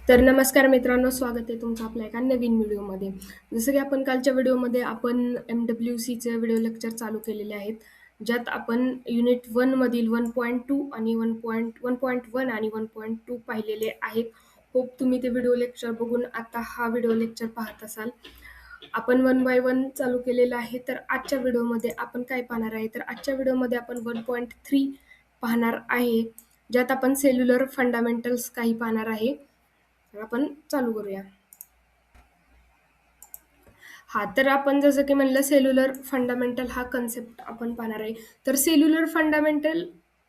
तर नमस्कार मित्रांनो, स्वागत आहे तुमचं आपल्या एका नवीन व्हिडिओमध्ये. जसं की आपण कालच्या व्हिडिओमध्ये आपण MWCचे व्हिडिओ लेक्चर चालू केलेले आहेत. ज्यात आपण युनिट 1 मधील 1.2 आणि 1.1 आणि 1.2 पाहिलेले आहेत. होप तुम्ही ते व्हिडिओ लेक्चर बघून आता हा व्हिडिओ लेक्चर पाहत असाल. आपण 1 बाय 1 चालू केलेलं आहे. तर आजच्या व्हिडिओमध्ये आपण काय पाहणार आहे? तर आजच्या व्हिडिओमध्ये आपण 1.3 पाहणार आहे. ज्यात आपण सेल्युलर फंडामेंटल्स काही पाहणार आहे. तर आपण चालू करूया. तर आपण जसं की म्हणलं सेल्युलर फंडामेंटल हा कन्सेप्ट आपण पाहणार आहे. तर सेल्युलर फंडामेंटल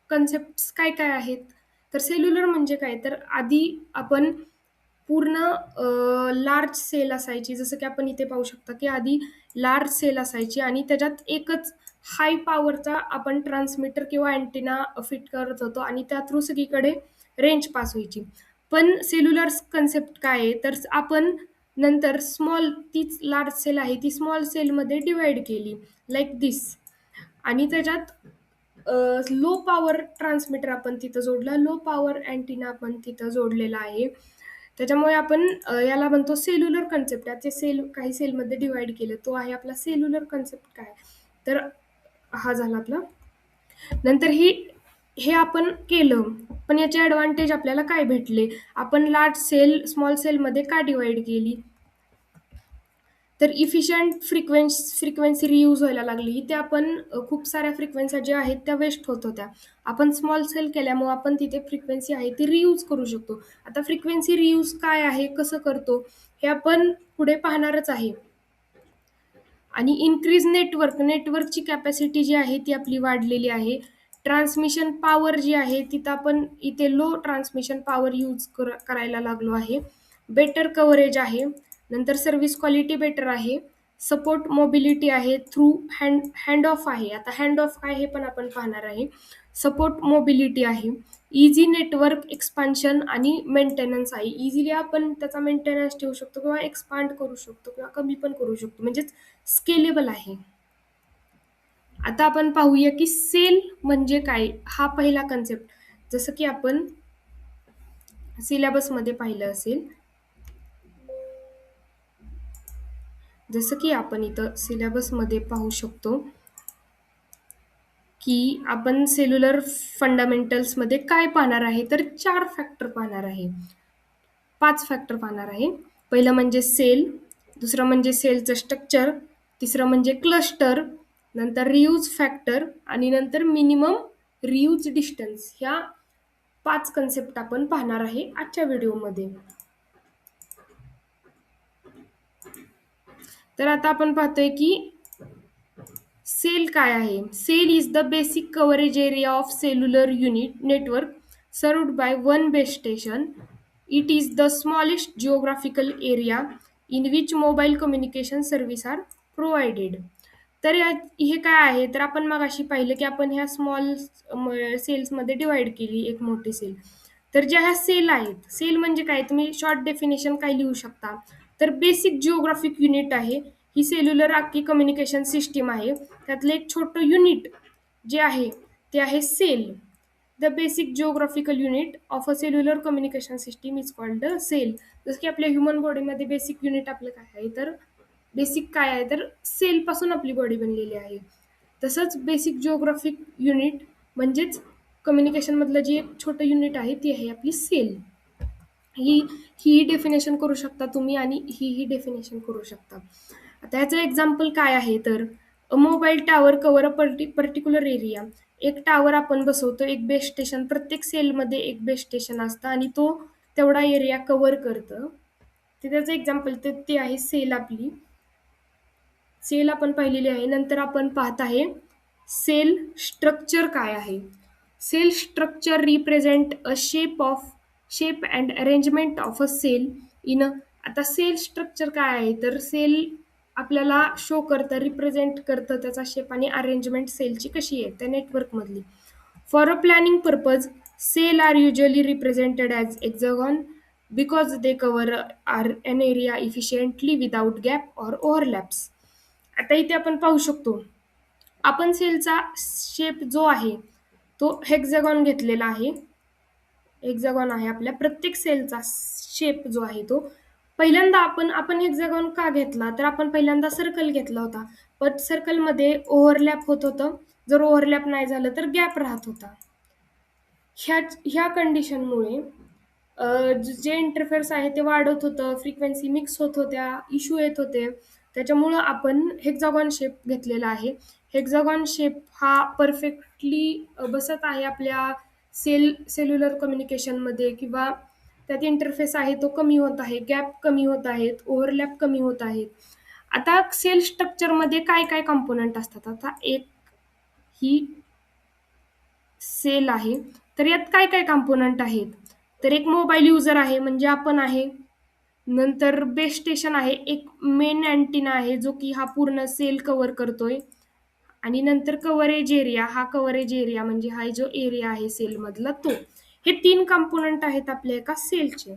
कन्सेप्ट्स काय काय आहेत? तर सेल्युलर म्हणजे काय? तर आधी आपण पूर्ण लार्ज सेल असायची. जसं की आपण इथे पाहू शकता की आधी लार्ज सेल असायची आणि त्याच्यात एकच हाय पॉवरचा आपण ट्रान्समीटर किंवा अँटेना फिट करत होतो आणि त्या थ्रू सगळीकडे रेंज पास व्हायची. पण सेल्युलर कन्सेप्ट काय आहे? तर आपण नंतर तीच लार्ज सेल आहे ती स्मॉल सेलमध्ये डिवाइड केली लाईक दिस. आणि त्याच्यात लो पॉवर ट्रान्समीटर आपण तिथं जोडला, लो पॉवर अँटिना आपण तिथं जोडलेला आहे. त्याच्यामुळे आपण याला म्हणतो सेल्युलर कन्सेप्ट. याचे सेल काही सेलमध्ये डिवाइड केलं, तो आहे आपला सेल्युलर कन्सेप्ट. काय तर हा झाला आपला. नंतर हे आपण केलं, पण याचे ॲडव्हान्टेज आपल्याला काय भेटले? आपण लार्ज सेल स्मॉल सेलमध्ये का डिवाइड केली? तर इफिशियंट फ्रिक्वेन्सी रियूज व्हायला लागली. इथे आपण खूप साऱ्या फ्रिक्वेन्सी ज्या आहेत त्या वेस्ट होत होत्या. आपण स्मॉल सेल केल्यामुळे आपण तिथे फ्रिक्वेन्सी आहे ती रियूज करू शकतो. आता फ्रिक्वेन्सी रियूज काय आहे, कसं करतो, हे आपण पुढे पाहणारच आहे. आणि इन्क्रीज नेटवर्कची कॅपॅसिटी जी आहे ती आपली वाढलेली आहे. ट्रान्समिशन पॉवर जी आहे तिथं आपण इथे लो ट्रान्समिशन पॉवर यूज करायला लागलो आहे. बेटर कव्हरेज आहे. नंतर सर्व्हिस क्वालिटी बेटर आहे. सपोर्ट मोबिलिटी आहे. थ्रू हँड ऑफ आहे. आता हँड ऑफ काय हे पण आपण पाहणार आहे. सपोर्ट मोबिलिटी आहे. इझी नेटवर्क एक्सपान्शन आणि मेंटेनन्स आहे. इझिली आपण त्याचा मेंटेनन्स ठेवू शकतो किंवा एक्सपांड करू शकतो किंवा कमी पण करू शकतो, म्हणजेच स्केलेबल आहे. आता आपण पाहूया की सेल म्हणजे काय, हा पहिला कन्सेप्ट. जसं की आपण सिलेबसमध्ये पाहिलं असेल, जसं की आपण इथं सिलेबसमध्ये पाहू शकतो की आपण सेल्युलर फंडामेंटल्समध्ये काय पाहणार आहे, तर 4 फॅक्टर पाहणार आहे, 5 फॅक्टर पाहणार आहे. पहिलं म्हणजे सेल, दुसरं म्हणजे सेलचं स्ट्रक्चर, तिसरं म्हणजे क्लस्टर, नंतर रियूज फॅक्टर आणि नंतर मिनिमम रियूज डिस्टन्स. ह्या 5 कन्सेप्ट आपण पाहणार आहे आजच्या व्हिडिओमध्ये. तर आता आपण पाहतोय की सेल काय आहे. Cell is the basic coverage area of cellular unit network served by one base station. It is the smallest geographical area in which mobile communication service are provided. तर हे काय आहे, तर आपण मगाशी पाहिलं की आपण ह्या स्मॉल सेल्समध्ये डिवाइड केली एक मोठी सेल. तर ज्या ह्या सेल आहेत, सेल म्हणजे काय, तुम्ही शॉर्ट डेफिनेशन काय लिहू शकता, तर बेसिक जिओग्राफिक युनिट आहे. ही सेल्युलर अख्खी कम्युनिकेशन सिस्टीम आहे. त्यातलं एक छोटं युनिट जे आहे ते आहे cell. The basic geographical unit of a cellular communication system is called the cell. जसं की आपल्या ह्युमन बॉडीमध्ये बेसिक युनिट आपलं काय आहे, तर बेसिक काय आहे, तर सेलपासून आपली बॉडी बनलेली आहे. तसंच बेसिक जिओग्राफिक युनिट म्हणजेच कम्युनिकेशनमधलं जे एक छोटं युनिट आहे ती आहे आपली सेल. ही डेफिनेशन करू शकता तुम्ही आणि ही डेफिनेशन करू शकता. आता ह्याचं एक्झाम्पल काय आहे, तर mobile tower cover a particular area. एक टावर आपण बसवतो, एक बेस स्टेशन, प्रत्येक सेलमध्ये एक बेस स्टेशन असतं आणि तो तेवढा एरिया कव्हर करतं. ते त्याचं एक्झाम्पल ते आहे सेल. आपली सेल आपण पाहिलेली आहे. नंतर आपण पाहत आहे सेल स्ट्रक्चर काय आहे. Cell structure represent a shape and arrangement of a cell in आता सेल स्ट्रक्चर काय आहे, तर सेल आपल्याला शो करतं, रिप्रेझेंट करतं त्याचा शेप आणि अरेंजमेंट सेलची कशी आहे त्या नेटवर्कमधली. For a planning purpose cell are usually represented as hexagon because they cover an area efficiently without gap or overlaps. आता इथे आपण पाहू शकतो, आपण सेलचा शेप जो आहे तो हेक्झागॉन घेतलेला आहे. हेक्सागॉन आहे आपल्या प्रत्येक सेलचा शेप जो आहे तो. पहिल्यांदा आपण हेक्सागॉन का घेतला, तर आपण पहिल्यांदा सर्कल घेतला होता. पण सर्कलमध्ये ओव्हरलॅप होत होतं. जर ओव्हरलॅप नाही झालं तर गॅप राहत होता. ह्या कंडिशनमुळे जे इंटरफेअर्स आहे ते वाढत होतं, फ्रिक्वेन्सी मिक्स होत होत्या, इश्यू येत होते. त्याच्यामुळं आपण हेक्सागॉन शेप घेतलेला आहे. हेक्सागॉन शेप हा परफेक्टली बसत आहे आपल्या सेल्युलर कम्युनिकेशनमध्ये, किंवा त्यात इंटरफेस आहे तो कमी होत आहे, गॅप कमी होत आहेत, ओव्हरलॅप कमी होत आहेत. आता सेल स्ट्रक्चरमध्ये काय काय कंपोनंट असतात. आता एक ही सेल आहे, तर यात काय काय कंपोनंट आहेत. तर एक मोबाईल युजर आहे म्हणजे आपण आहे. नंतर बेस स्टेशन आहे, एक मेन अँटिना आहे जो की हा पूर्ण सेल कव्हर करतोय. आणि नंतर कव्हरेज एरिया, हा कव्हरेज एरिया म्हणजे हा जो एरिया आहे सेल मधला तो. हे 3 कंपोनंट आहेत आपल्या एका सेलचे.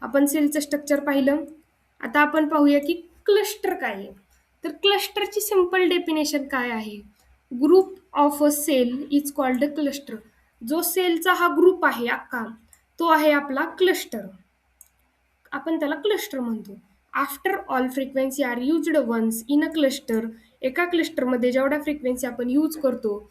आपण सेलचं स्ट्रक्चर पाहिलं. आता आपण पाहूया की क्लस्टर काय आहे. तर क्लस्टरची सिंपल डेफिनेशन काय आहे. Group of a cell is called a cluster. जो सेलचा हा ग्रुप आहे अख्खा, तो आहे आपला क्लस्टर. आपण त्याला क्लस्टर म्हणतो. After all frequency are used once in a cluster. एका क्लस्टरमध्ये जेवढ्या फ्रिक्वेन्सी आपण यूज करतो,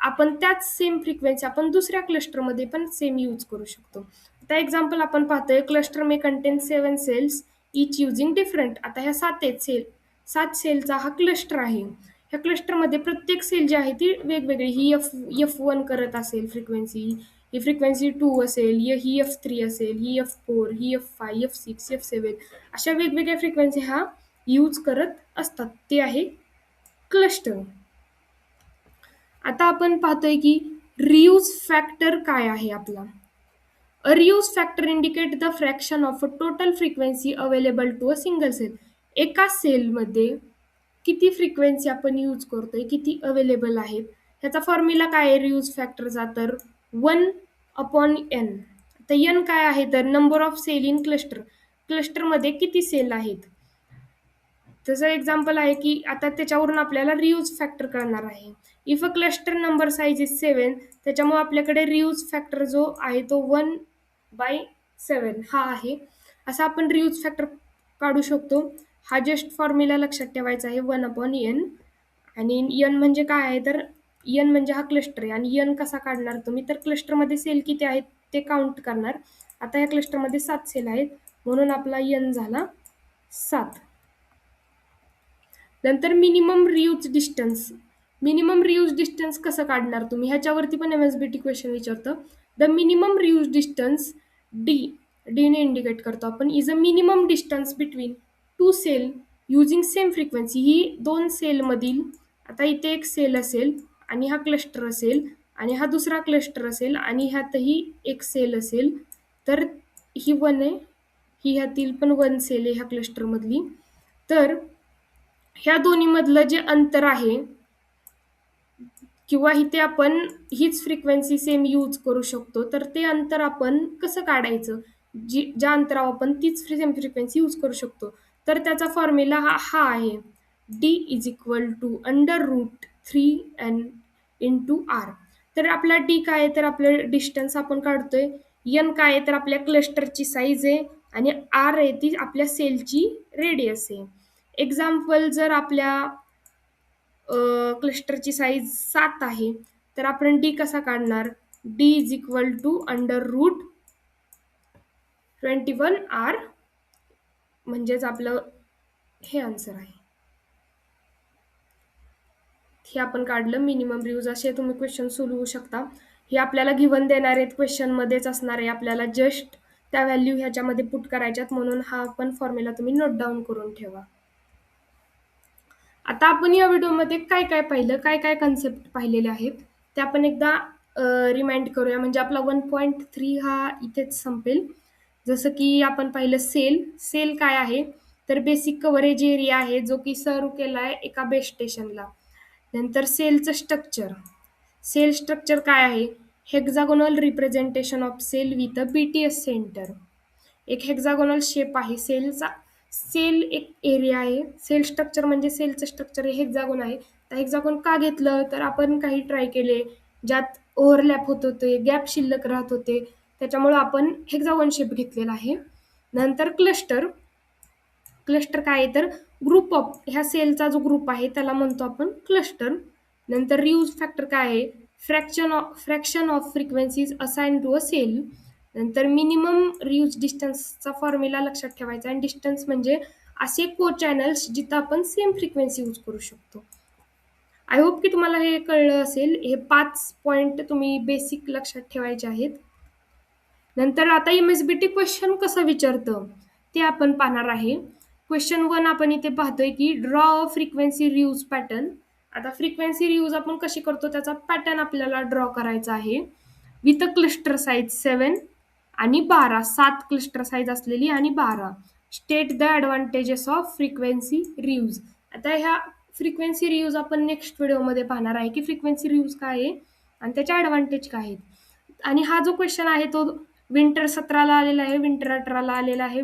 आपण त्याच सेम फ्रिक्वेन्सी आपण दुसऱ्या क्लस्टरमध्ये पण सेम यूज करू शकतो. आता एक्झाम्पल आपण पाहतोय, क्लस्टर मे कंटेन 7 सेल्स इच युजिंग डिफरंट. आता ह्या 7 सेलचा हा क्लस्टर आहे. ह्या क्लस्टरमध्ये प्रत्येक सेल जी आहे ती वेगवेगळी, ही F1 करत असेल फ्रिक्वेन्सी, ही फ्रिक्वेन्सी 2 असेल, ही F3 असेल, ही F4, ही F5, F6, F7, अशा वेगवेगळ्या फ्रिक्वेन्सी हा यूज करत असतात. ते आहे क्लस्टर. आता आपण पाहतोय की रियूज फॅक्टर काय आहे आपला. A reuse factor indicate the fraction of a total frequency available to a single cell. एका सेलमध्ये किती फ्रिक्वेन्सी आपण यूज करतोय, किती अवेलेबल आहेत, ह्याचा फॉर्म्युला काय आहे रियूज फॅक्टरचा, तर 1/n. आता n काय आहे, तर number of cell in cluster. क्लस्टरमध्ये किती सेल आहेत. त्याचं एक्झाम्पल आहे की आता त्याच्यावरून आपल्याला रियूज फॅक्टर कळणार आहे. If a cluster number size is 7, त्याच्यामुळे आपल्याकडे रियूज फॅक्टर जो आहे तो 1/7 हा आहे. असा आपण रियूज फॅक्टर काढू शकतो. हा जस्ट फॉर्म्युला लक्षात ठेवायचा आहे, 1/n. आणि n म्हणजे काय आहे, तर n म्हणजे हा क्लस्टर आहे. आणि n कसा काढणार तुम्ही, तर क्लस्टरमध्ये सेल किती आहेत ते काउंट करणार. आता या क्लस्टरमध्ये 7 सेल आहेत, म्हणून आपला n झाला 7. नंतर minimum reuse distance. Minimum reuse distance कसं काढणार तुम्ही, ह्याच्यावरती पण MSBT क्वेश्चन विचारतं. The minimum reuse distance D, डीने इंडिकेट करतो आपण, is a minimum distance between 2 cell using same frequency. ही 2 सेलमधील, आता इथे एक सेल असेल आणि हा क्लस्टर असेल आणि हा दुसरा क्लस्टर असेल आणि ह्यातही एक सेल असेल, तर ही 1 आहे, ही ह्यातील पण 1 सेल आहे ह्या क्लस्टरमधली. तर ह्या दोन्हीमधलं जे अंतर आहे, किंवा इथे आपण हीच फ्रिक्वेन्सी सेम यूज करू शकतो, तर ते अंतर आपण कसं काढायचं, ज्या अंतरावर आपण तीच सेम फ्रिक्वेन्सी यूज करू शकतो. तर त्याचा फॉर्म्युला हा आहे, D is equal to √3n into R. तर आपला डी काय आहे, तर आपलं डिस्टन्स आपण काढतोय. एन काय आहे, तर आपल्या क्लस्टरची साईज आहे. आणि आर आहे ती आपल्या सेलची रेडियस आहे. एक्झाम्पल, जर आपल्या क्लस्टरची साईज 7 आहे, तर आपण डी कसा काढणार, D is equal to √21r, म्हणजेच आपलं हे आन्सर आहे. हे आपण काढलं मिनिमम रियूज. असे तुम्ही क्वेश्चन सोडवू शकता. हे आपल्याला गिव्हन देणार आहेत, क्वेश्चनमध्येच असणार आहे, आपल्याला जस्ट त्या व्हॅल्यू ह्याच्यामध्ये पुट करायच्यात, म्हणून हा पण फॉर्म्युला तुम्ही नोट डाऊन करून ठेवा. आता आपण या व्हिडिओमध्ये काय काय पाहिलं, काय काय कन्सेप्ट पाहिलेले आहेत ते आपण एकदा रिमाइंड करूया, म्हणजे आपला 1.3 हा इथेच संपेल. जसं की आपण पाहिलं सेल काय आहे, तर बेसिक कव्हरेज एरिया आहे जो की सर्व केला आहे एका बेस स्टेशनला. नंतर सेल स्ट्रक्चर काय आहे, hexagonal representation of cell with a BTS centre. एक हेक्झागोनल शेप आहे सेलचा. सेल एक एरिया आहे. सेल स्ट्रक्चर म्हणजे सेलचं स्ट्रक्चर हे हेक्झागोन आहे. तर हेक्झागोन का घेतलं, तर आपण काही ट्राय केले, ज्यात ओव्हरलॅप होत होते, गॅप शिल्लक राहत होते, त्याच्यामुळे आपण हेक्झागोन शेप घेतलेला आहे. नंतर क्लस्टर. क्लस्टर काय आहे तर ग्रुप ऑफ ह्या सेलचा जो ग्रुप आहे त्याला म्हणतो आपण क्लस्टर. नंतर रियूज फॅक्टर काय आहे, fraction of frequencies assign to a cell. नंतर मिनिमम रियूज डिस्टन्सचा फॉर्म्युला लक्षात ठेवायचा, आणि डिस्टन्स म्हणजे असे को चॅनल्स जिथं आपण सेम फ्रिक्वेन्सी यूज करू शकतो. आय होप की तुम्हाला हे कळलं असेल. हे 5 पॉइंट तुम्ही बेसिक लक्षात ठेवायचे आहेत. नंतर आता MSBT क्वेश्चन कसं विचारतं ते आपण पाहणार आहे. क्वेश्चन 1 आपण इथे पाहतोय की ड्रॉ फ्रिक्वेन्सी रियूज पॅटर्न. आता फ्रिक्वेन्सी रियूज आपण कशी करतो त्याचा पॅटर्न आपल्याला ड्रॉ करायचा आहे. विथ अ क्लस्टर साईज 7 आणि 12, 7 क्लस्टर साईज असलेली आणि 12. State the advantages of frequency reuse. आता ह्या फ्रिक्वेन्सी रियूज आपण नेक्स्ट व्हिडिओमध्ये पाहणार आहे की फ्रिक्वेन्सी रियूज काय आहे आणि त्याचे ॲडव्हान्टेज काय आहेत. आणि हा जो क्वेश्चन आहे तो विंटर 17ला आलेला आहे, विंटर 18ला आलेला आहे,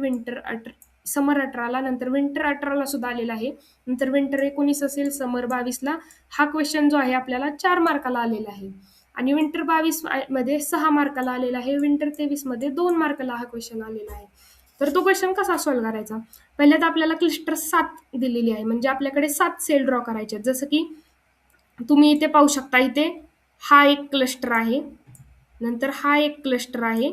समर 18ला, नंतर विंटर 18ला सुद्धा आलेला आहे, नंतर विंटर 19 असेल, समर 22ला. हा क्वेश्चन जो आहे आपल्याला 4 मार्काला आलेला आहे, आणि विंटर 22 मध्ये 6 मार्काला आलेला आहे, विंटर 23 मध्ये 2 मार्काला हा क्वेश्चन आलेला आहे. तर तो क्वेश्चन कसा सॉल्व्ह करायचा. पहिल्यात आपल्याला क्लस्टर 7 दिलेली आहे, म्हणजे आपल्याकडे 7 सेल ड्रॉ करायचे आहेत. जसं की तुम्ही इथे पाहू शकता, इथे हा एक क्लस्टर आहे, नंतर हा एक क्लस्टर आहे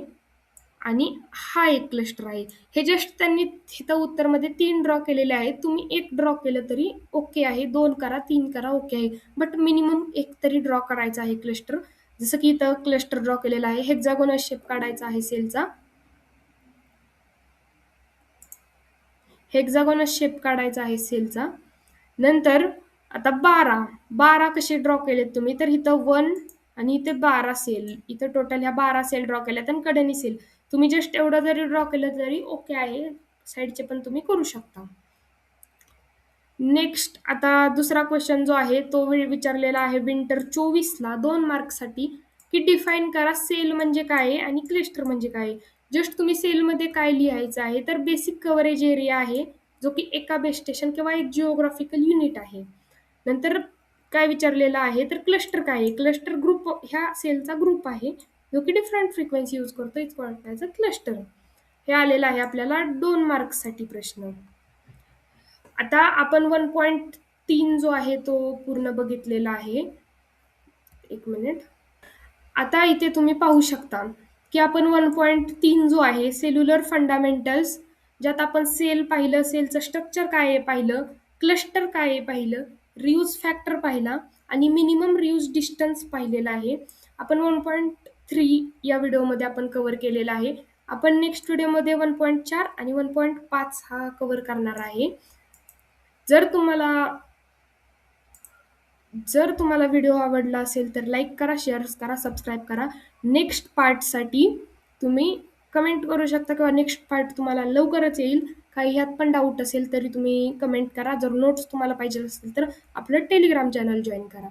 आणि हा एक क्लस्टर आहे. हे जस्ट त्यांनी इथं उत्तरमध्ये 3 ड्रॉ केलेले आहेत. तुम्ही एक ड्रॉ केलं तरी ओके आहे, 2 करा, 3 करा, ओके आहे, बट मिनिमम एक तरी ड्रॉ करायचा आहे क्लस्टर. जसं की इथं क्लस्टर ड्रॉ केलेला आहे, हेक्झागोनल शेप काढायचा आहे सेलचा, हेक्झागोनल शेप काढायचा आहे सेलचा. नंतर आता 12 कसे ड्रॉ केलेत तुम्ही, तर इथं 1 आणि इथे 12 सेल, इथं टोटल ह्या 12 सेल ड्रॉ केल्यात आणि कडेने सेल. तुम्ही जस्ट एवढं जरी ड्रॉ केलं तरी ओके आहे, साईडचे पण तुम्ही करू शकता. नेक्स्ट आता दुसरा क्वेश्चन जो आहे तो विचारलेला आहे विंटर 24ला 2 मार्कसाठी, की डिफाईन करा सेल म्हणजे काय आहे आणि क्लस्टर म्हणजे काय आहे. जस्ट तुम्ही सेलमध्ये काय लिहायचं आहे तर बेसिक कव्हरेज एरिया आहे, जो की एका बेस स्टेशन किंवा एक जिओग्राफिकल युनिट आहे. नंतर काय विचारलेलं आहे तर क्लस्टर काय आहे. क्लस्टर ग्रुप ह्या सेलचा ग्रुप आहे जो की डिफरंट फ्रिक्वेन्सी यूज करतो, it's called as a cluster. हे आलेलं आहे आपल्याला 2 मार्क्ससाठी प्रश्न. आता आपण 1.3 जो आहे तो पूर्ण बघितलेला आहे. एक मिनिट. आता इथे तुम्ही पाहू शकता की आपण 1.3 जो आहे सेल्युलर फंडामेंटल्स, ज्यात आपण सेल पाहिलं, सेलचं स्ट्रक्चर काय आहे पाहिलं, क्लस्टर काय आहे पाहिलं, रियूज फॅक्टर पाहिला आणि मिनिमम रियूज डिस्टन्स पाहिलेला आहे. आपण 1.3 या व्हिडिओमध्ये आपण कव्हर केलेला आहे. आपण नेक्स्ट व्हिडिओमध्ये 1.4 आणि 1.5 हा कव्हर करणार आहे. जर तुम्हाला व्हिडिओ आवडला असेल तर लाईक करा, शेअर करा, सबस्क्राईब करा. नेक्स्ट पार्टसाठी तुम्ही कमेंट करू शकता किंवा नेक्स्ट पार्ट तुम्हाला लवकरच येईल. काही ह्यात पण डाऊट असेल तरी तुम्ही कमेंट करा. जर नोट्स तुम्हाला पाहिजे असतील तर आपलं टेलिग्राम चॅनल जॉईन करा.